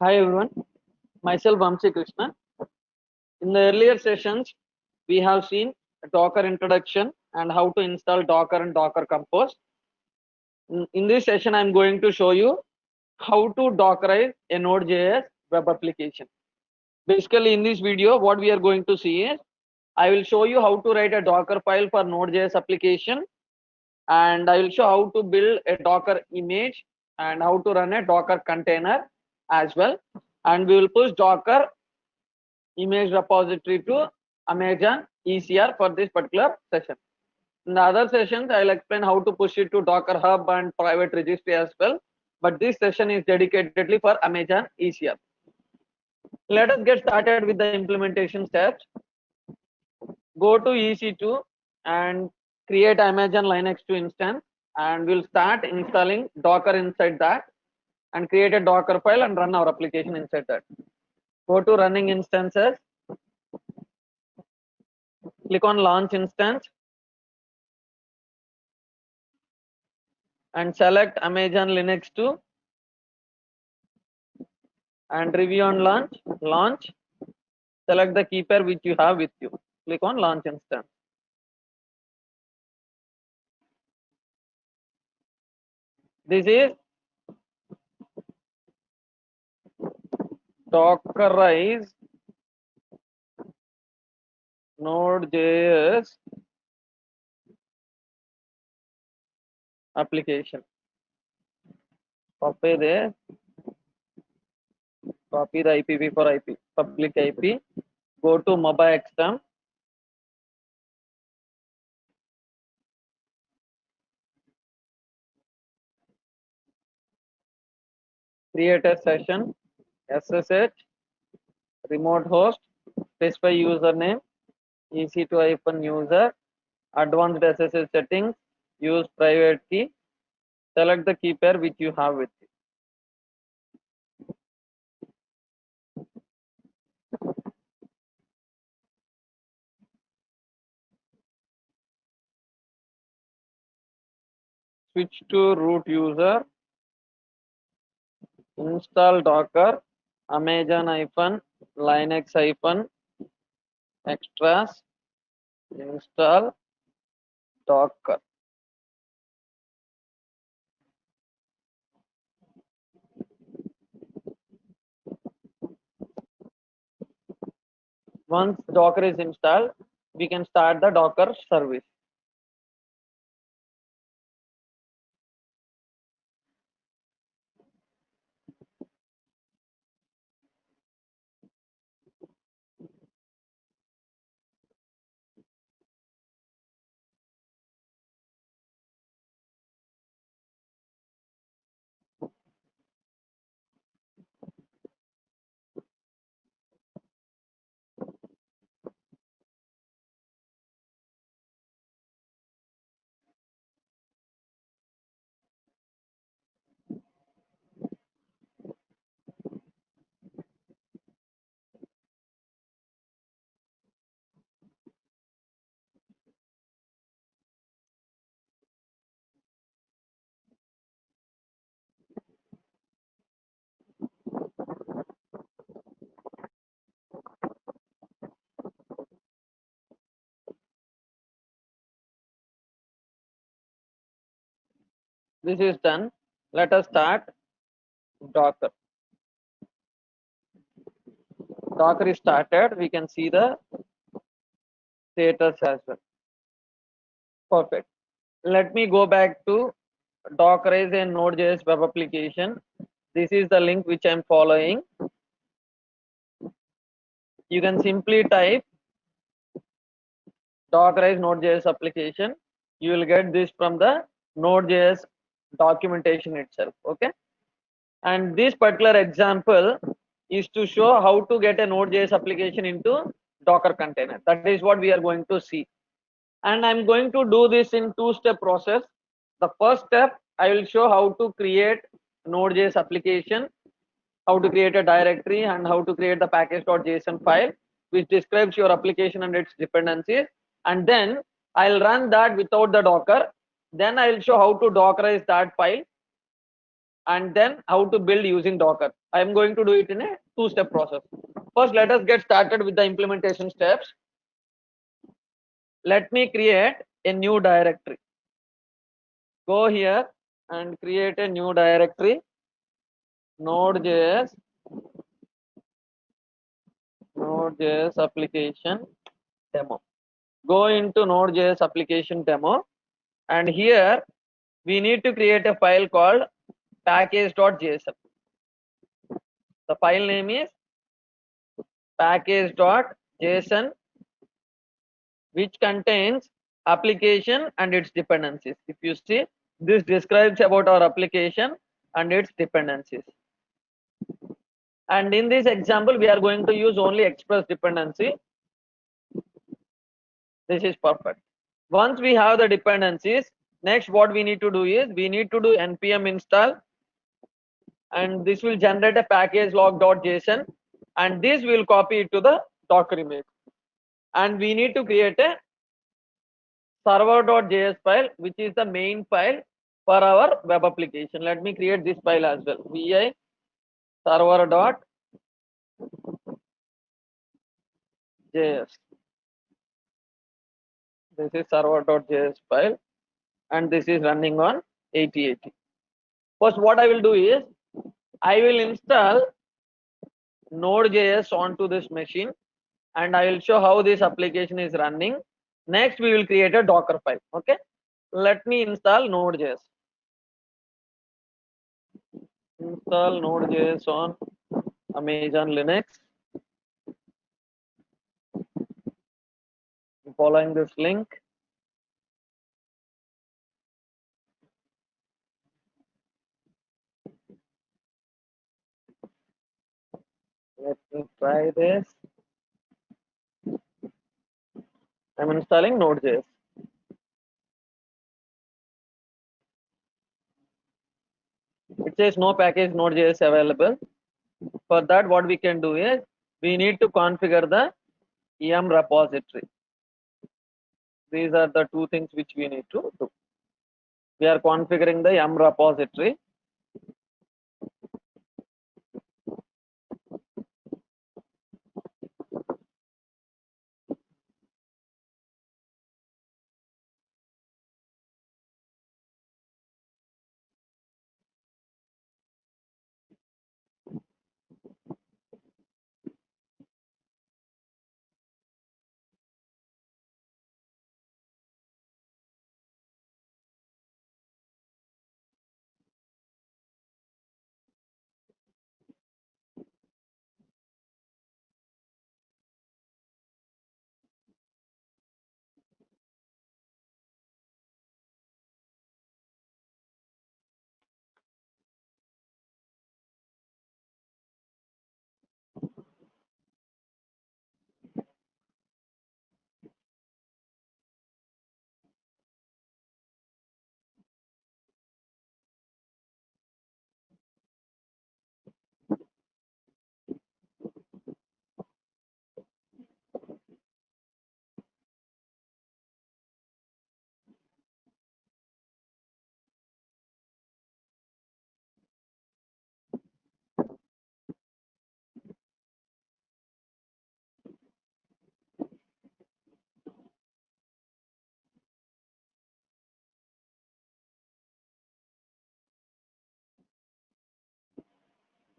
Hi everyone, myself Vamsi Krishna. In the earlier sessions, we have seen a Docker introduction and how to install Docker and Docker Compose. In this session, I'm going to show you how to Dockerize a Node.js web application. Basically, in this video, what we are going to see is I will show you how to write a Docker file for Node.js application, and I will show how to build a Docker image and how to run a Docker container as well. And we will push Docker image repository to Amazon ECR for this particular session. In the other sessions, I'll explain how to push it to Docker Hub and private registry as well. But this session is dedicatedly for Amazon ECR. Let us get started with the implementation steps. Go to EC2 and create Amazon Linux 2 instance, and we'll start installing Docker inside that and create a Docker file and run our application inside that. Go to running instances, click on launch instance, and select Amazon Linux 2 and review on launch, select the key pair which you have with you, click on launch instance. This is Dockerize Node.js application. Copy the IPv4 IP, public IP, go to MobiXterm, create a session, SSH, remote host, specify username, EC2-user, advanced SSH settings, use private key, select the key pair which you have with you. Switch to root user, install Docker, Amazon-Linux-extras, install Docker. Once Docker is installed, we can start the Docker service. This is done. Let us start Docker. Docker is started. We can see the status as well. Perfect. Let me go back to Dockerize a Node.js web application. This is the link which I'm following. You can simply type Dockerize Node.js application. You will get this from the Node.js documentation itself. Okay. And this particular example is to show how to get a Node.js application into Docker container. That is what we are going to see. And I'm going to do this in two-step process. The first step, I will show how to create Node.js application, how to create a directory, and how to create the package.json file, which describes your application and its dependencies. And then I'll run that without the Docker. Then I'll show how to Dockerize that file. and then how to build using Docker. I am going to do it in a two-step process. First, let us get started with the implementation steps. Let me create a new directory. Go here and create a new directory, Node.js, Node.js application demo. Go into Node.js application demo, and here we need to create a file called package.json. The file name is package.json, which contains application and its dependencies. If you see, this describes about our application and its dependencies. And in this example, we are going to use only Express dependency. This is perfect. Once we have the dependencies, next what we need to do is we need to do npm install, and this will generate a package log.json, and this will copy it to the Docker image. And we need to create a server.js file, which is the main file for our web application. Let me create this file as well. Vi server.js. This is server.js file, and this is running on 8080. First, what I will do is I will install Node.js onto this machine, and I will show how this application is running. Next, we will create a Docker file. Okay, let me install Node.js. Install Node.js on Amazon Linux. Following this link. Let me try this. I'm installing Node.js. It says no package Node.js available. For that, what we can do is we need to configure the yum repository. These are the two things which we need to do. We are configuring the yum repository.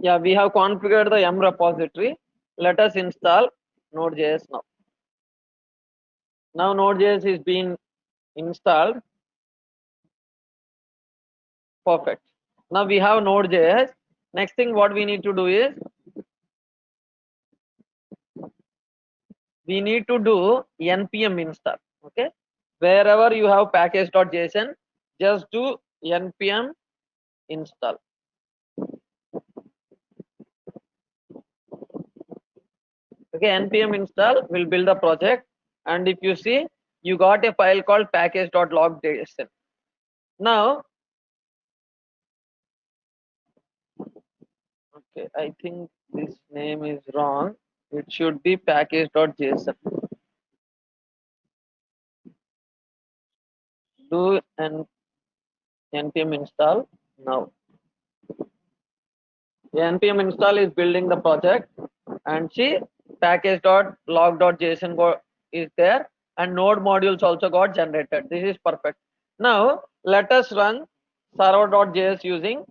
Yeah, we have configured the yum repository. Let us install Node.js now. Now Node.js is being installed. Perfect. Now we have Node.js. Next thing what we need to do is we need to do npm install. Okay, wherever you have package.json, just do npm install. Okay, npm install will build the project, and if you see, you got a file called package.log.json. Now, okay, I think this name is wrong. It should be package.json. Do an npm install now. npm install is building the project, and see package.log.json is there, and node modules also got generated. This is perfect. Now let us run server.js using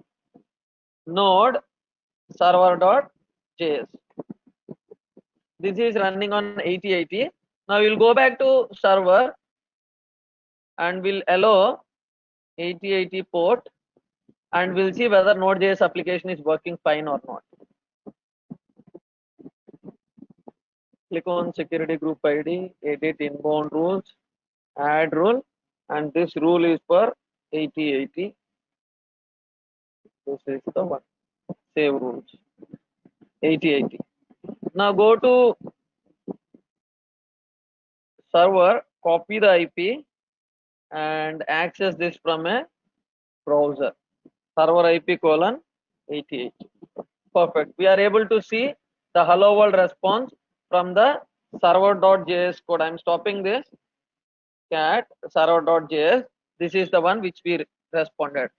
node server.js. This is running on 8080. Now we'll go back to server and we'll allow 8080 port, and we'll see whether Node.js application is working fine or not. Click on security group ID, edit inbound rules, add rule, and this rule is for 8080. This is the one. Save rules. 8080. Now go to server, copy the IP, and access this from a browser. Server IP colon 8080. Perfect. We are able to see the hello world response from the server.js code. I'm stopping this. Cat server.js. This is the one which we responded.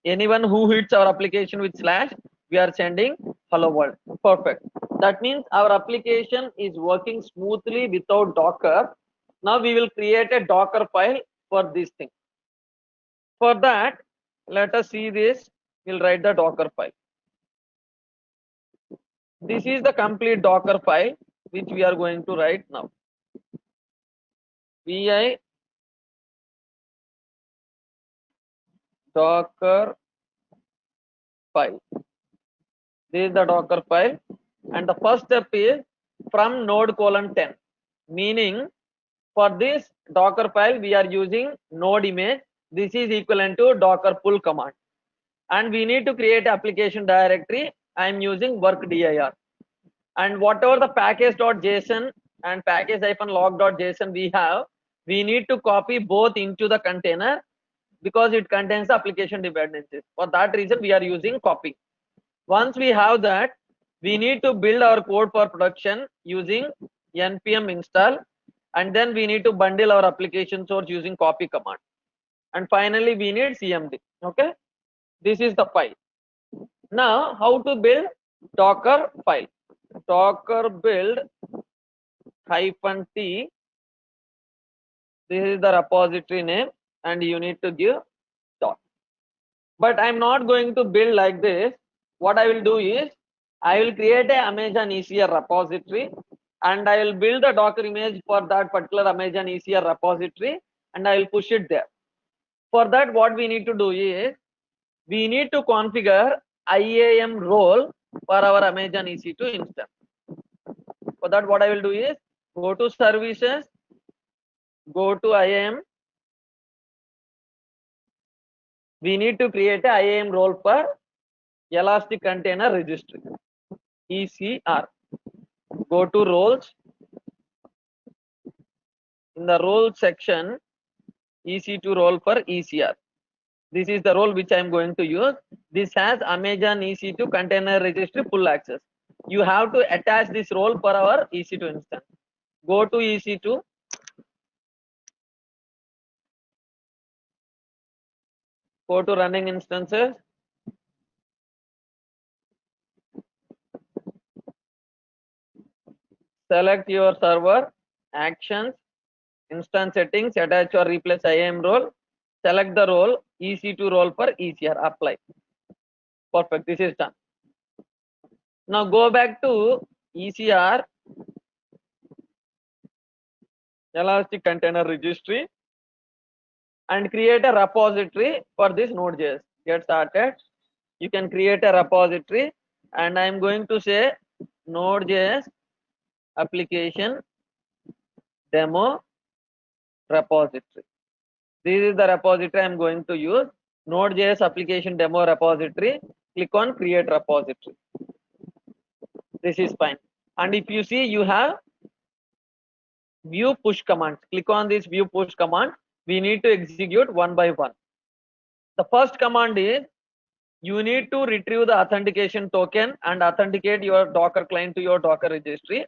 Anyone who hits our application with slash, we are sending hello world. Perfect. That means our application is working smoothly without Docker. Now we will create a Docker file for this thing. For that, let us see this. We'll write the Docker file. This is the complete Docker file which we are going to write now. Vi Docker file. This is the Docker file, and the first step is from node colon 10, meaning for this Docker file we are using node image. This is equivalent to docker pull command, and we need to create application directory. I am using work_dir, and whatever the package.json and package-log.json we have, we need to copy both into the container because it contains the application dependencies. For that reason we are using copy. Once we have that, we need to build our code for production using npm install, and then we need to bundle our application source using copy command, and finally we need cmd. Okay, this is the file. Now how to build Docker file? Docker build -t. This is the repository name, and you need to give dot. But I'm not going to build like this. What I will do is I will create a Amazon ECR repository, and I will build a Docker image for that particular Amazon ECR repository, and I will push it there. For that, what we need to do is we need to configure IAM role for our Amazon EC2 instance. For that, what I will do is go to services, go to IAM. We need to create a IAM role for Elastic Container Registry, ECR. Go to roles. In the role section, EC2 role for ECR. This is the role which I am going to use. This has Amazon EC2 Container Registry full access. You have to attach this role for our EC2 instance. Go to EC2. Go to running instances. Select your server, actions, instance settings, attach or replace IAM role. Select the role, EC2 role for ECR, apply. Perfect, this is done. Now go back to ECR, Elastic Container Registry, and create a repository for this Node.js. Get started. You can create a repository, and I am going to say Node.js application demo repository. This is the repository I am going to use. Node.js application demo repository. Click on create repository. This is fine. And if you see, you have view push command. Click on this view push command. We need to execute one by one. The first command is you need to retrieve the authentication token and authenticate your Docker client to your Docker registry.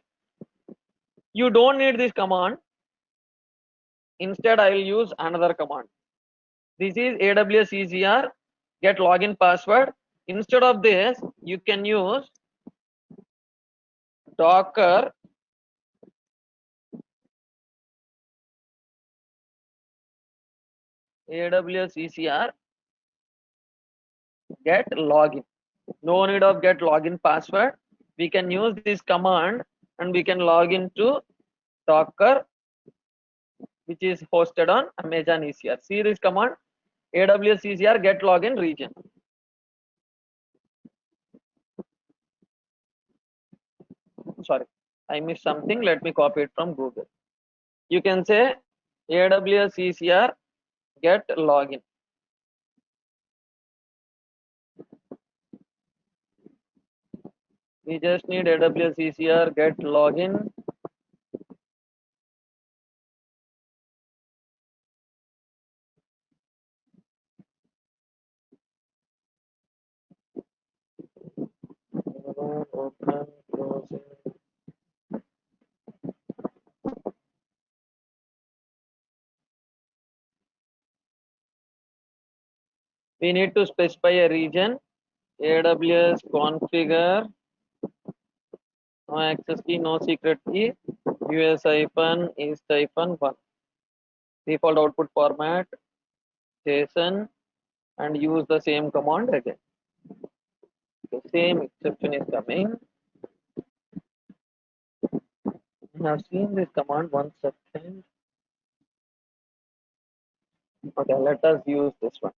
You don't need this command. Instead, I will use another command. This is AWS ECR get login password. Instead of this, you can use Docker AWS ECR get login. No need of get login password. We can use this command and we can log into Docker, which is hosted on Amazon ECR. See this command, AWS ECR get login region. Sorry, I missed something. Let me copy it from Google. You can say AWS ECR get login. We just need AWS ECR get login. Open, closing. We need to specify a region. AWS configure, no access key, no secret key, US hyphen east hyphen 1. Default output format, JSON, and use the same command again. The same exception is coming. I have seen this command 1 second. Okay, let us use this one.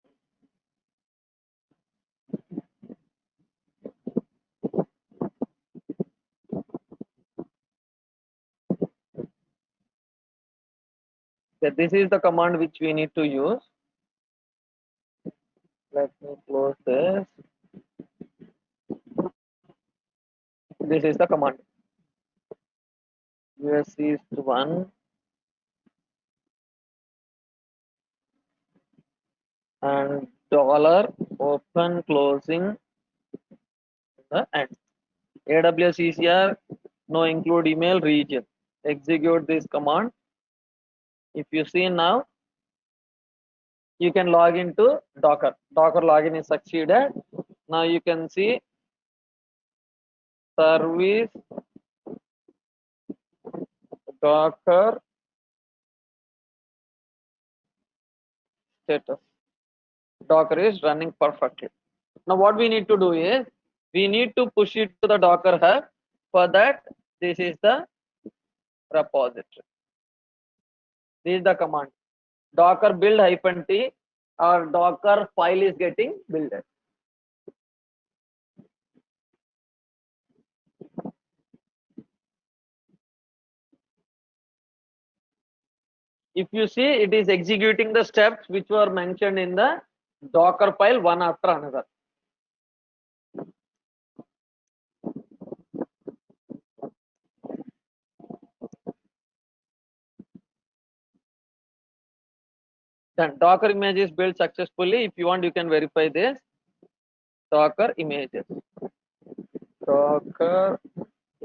Okay, this is the command which we need to use. Let me close this. This is the command. US is 1 and dollar open closing the end. AWS ECR no include email region. Execute this command. If you see now, you can log into Docker. Docker login is succeeded. Now you can see service Docker status. Docker is running perfectly. Now what we need to do is we need to push it to the Docker hub. For that, this is the repository. This is the command. Docker build -t or Docker file is getting built. If you see, it is executing the steps which were mentioned in the Docker file one after another. Then Docker image is built successfully. If you want, you can verify this. Docker images. Docker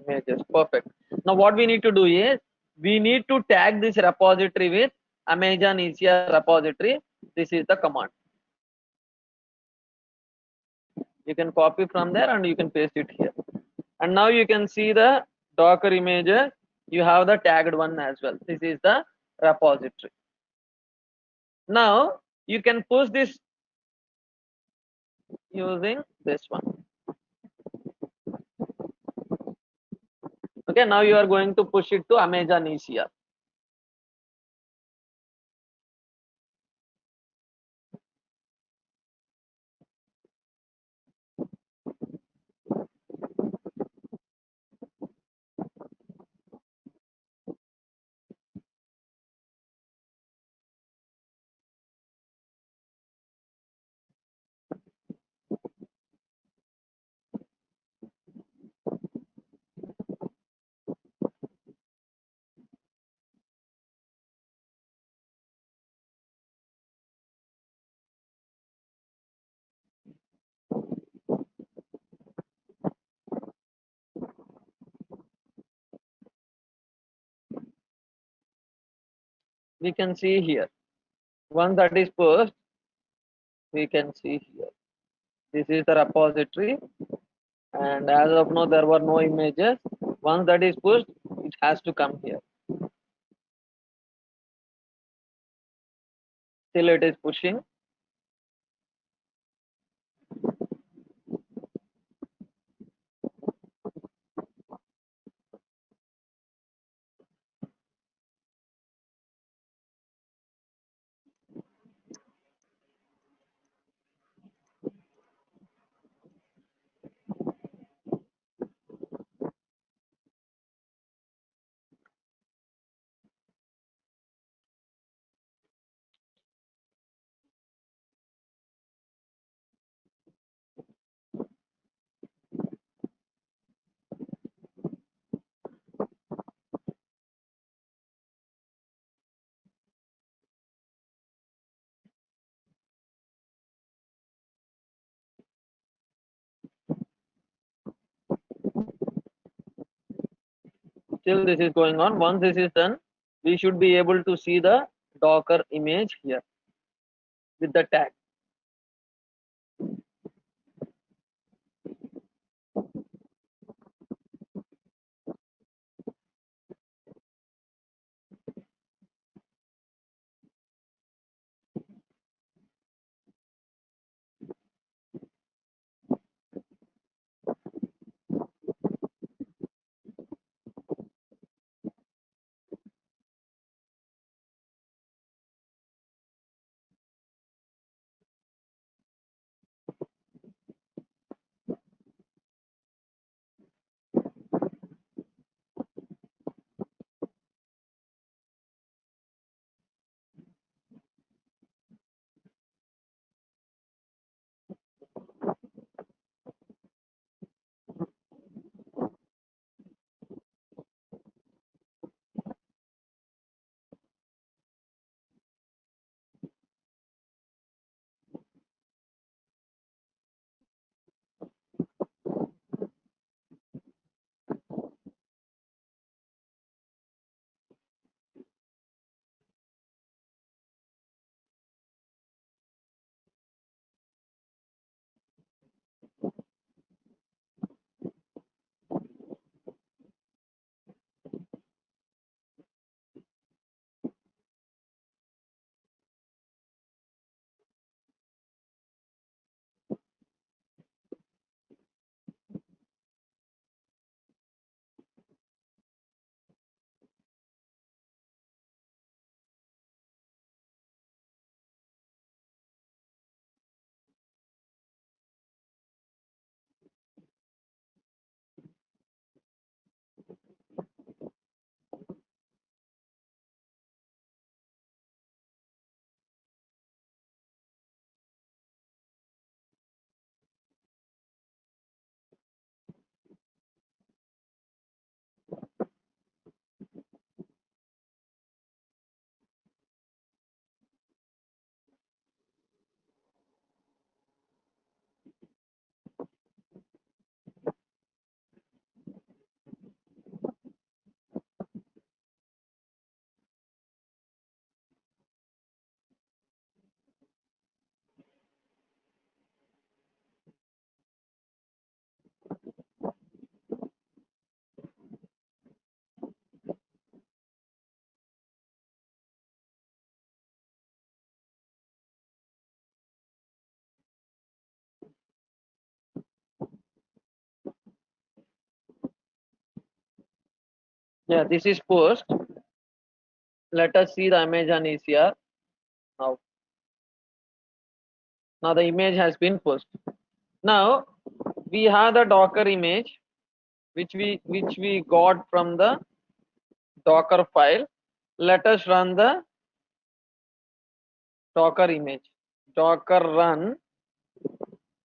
images. Perfect. Now what we need to do is we need to tag this repository with Amazon ECR repository. This is the command. You can copy from there and you can paste it here. And now you can see the Docker images. You have the tagged one as well. This is the repository. Now you can push this using this one. Okay, now you are going to push it to Amazon ECR. We can see here. Once that is pushed, we can see here. This is the repository, and as of now there were no images. Once that is pushed, it has to come here. Still it is pushing. Still this is going on. Once this is done, we should be able to see the Docker image here with the tag. Yeah, this is post. Let us see the image on ECR now. Now the image has been posted. Now we have the Docker image which we got from the Docker file. Let us run the Docker image. Docker run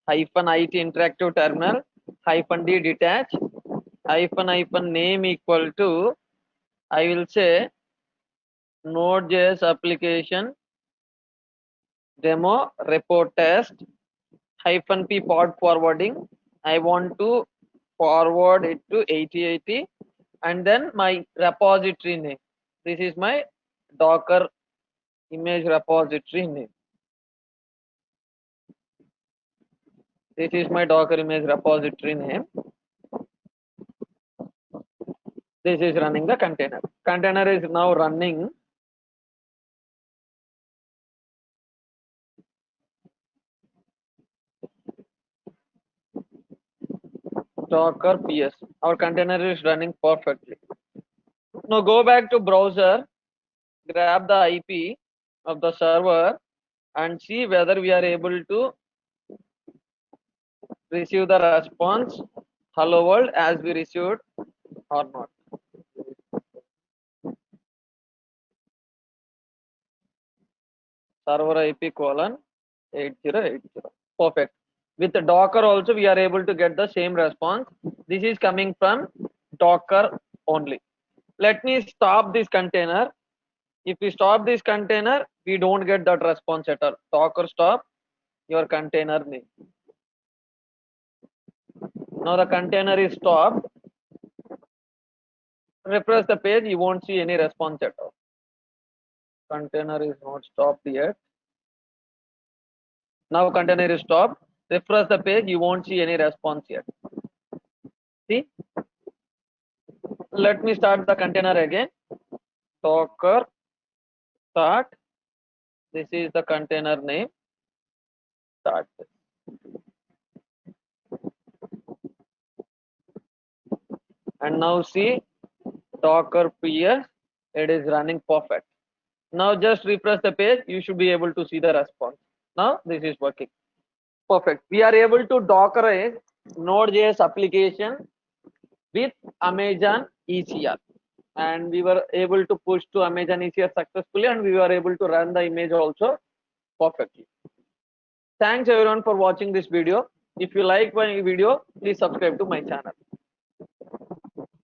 -it interactive terminal -d detach -name equal to, I will say, Node.js application demo repo test -p pod forwarding. I want to forward it to 8080, and then my repository name. This is my Docker image repository name. This is my Docker image repository name. This is running the container. Container is now running. Docker PS. Our container is running perfectly. Now go back to browser, grab the IP of the server and see whether we are able to receive the response hello world as we received or not. Server IP colon 8080. Perfect. With the Docker also we are able to get the same response. This is coming from Docker only. Let me stop this container. If we stop this container, we don't get that response at all. Docker stop your container name. Now the container is stopped. Refresh the page, you won't see any response at all. Container is not stopped yet. Now container is stopped. Refresh the page, you won't see any response yet. See? Let me start the container again. Docker start. This is the container name. Start. And now see Docker PS. It is running perfect. Now just refresh the page. You should be able to see the response. Now this is working. Perfect. We are able to Dockerize Node.js application with Amazon ECR. And we were able to push to Amazon ECR successfully and we were able to run the image also perfectly. Thanks everyone for watching this video. If you like my video, please subscribe to my channel.